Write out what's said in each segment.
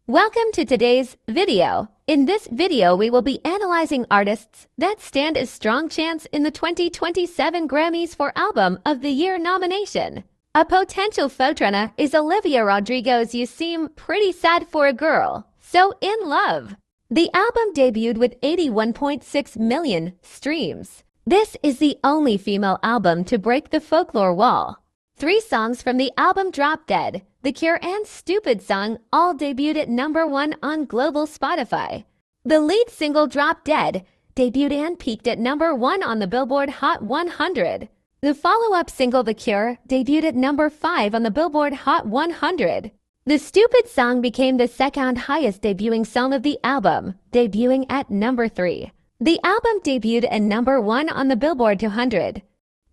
Welcome to today's video. In this video, we will be analyzing artists that stand a strong chance in the 2027 Grammys for Album of the Year nomination. A potential frontrunner is Olivia Rodrigo's You Seem Pretty Sad for a Girl, So In Love. The album debuted with 81.6 million streams. This is the only female album to break the folklore wall. 3 songs from the album Drop Dead, The Cure and Stupid Song all debuted at #1 on global Spotify. The lead single Drop Dead debuted and peaked at #1 on the Billboard Hot 100. The follow-up single The Cure debuted at #5 on the Billboard Hot 100. The Stupid Song became the second highest debuting song of the album, debuting at #3. The album debuted at #1 on the Billboard 200.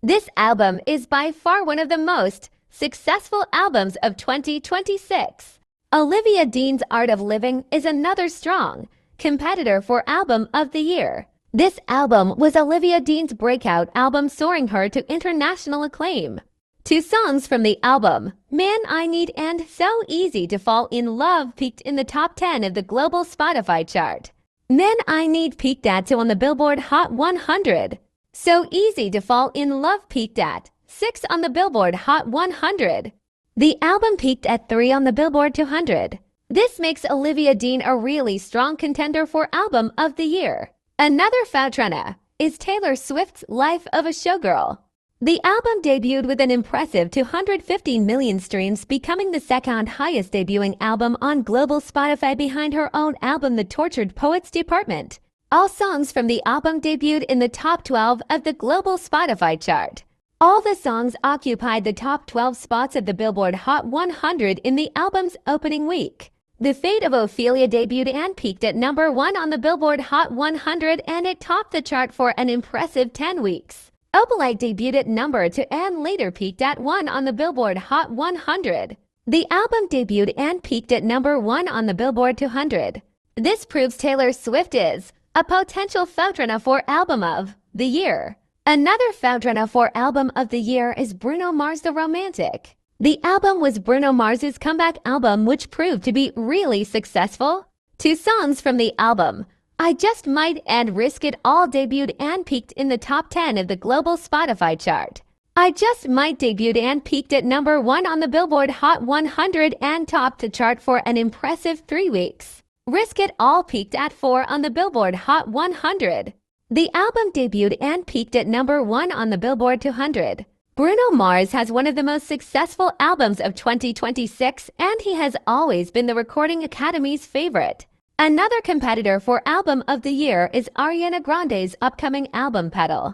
This album is by far one of the most successful albums of 2026. Olivia Dean's Art of Living is another strong competitor for Album of the Year. This album was Olivia Dean's breakout album, soaring her to international acclaim. 2 songs from the album, Man I Need and So Easy to Fall in Love, peaked in the top 10 of the global Spotify chart. Man I Need peaked at 2 on the Billboard Hot 100. So Easy to Fall in Love peaked at 6 on the Billboard Hot 100. The album peaked at 3 on the Billboard 200. This makes Olivia Dean a really strong contender for Album of the Year. Another frontrunner is Taylor Swift's Life of a Showgirl. The album debuted with an impressive 215 million streams, becoming the second highest debuting album on global Spotify behind her own album The Tortured Poets Department. All songs from the album debuted in the top 12 of the global Spotify chart. All the songs occupied the top 12 spots of the Billboard Hot 100 in the album's opening week. The Fate of Ophelia debuted and peaked at #1 on the Billboard Hot 100, and it topped the chart for an impressive 10 weeks. Opalite debuted at #2 and later peaked at 1 on the Billboard Hot 100. The album debuted and peaked at #1 on the Billboard 200. This proves Taylor Swift is a potential frontrunner for Album of the Year. Another frontrunner for Album of the Year is Bruno Mars' The Romantic. The album was Bruno Mars' comeback album, which proved to be really successful. 2 songs from the album, I Just Might and Risk It All, debuted and peaked in the top 10 of the global Spotify chart. I Just Might debuted and peaked at #1 on the Billboard Hot 100 and topped the chart for an impressive 3 weeks. Risk It All peaked at 4 on the Billboard Hot 100. The album debuted and peaked at #1 on the Billboard 200. Bruno Mars has one of the most successful albums of 2026, and he has always been the Recording Academy's favorite. Another competitor for Album of the Year is Ariana Grande's upcoming album Petal.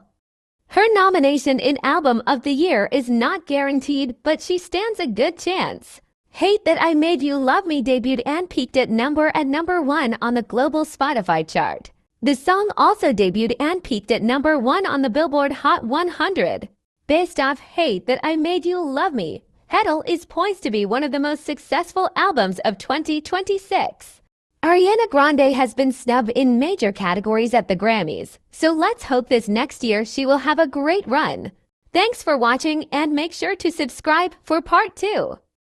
Her nomination in Album of the Year is not guaranteed, but she stands a good chance. Hate That I Made You Love Me debuted and peaked at #1 on the global Spotify chart. The song also debuted and peaked at #1 on the Billboard Hot 100. Based off Hate That I Made You Love Me, Petal is poised to be one of the most successful albums of 2026. Ariana Grande has been snubbed in major categories at the Grammys, so let's hope this next year she will have a great run. Thanks for watching, and make sure to subscribe for part 2.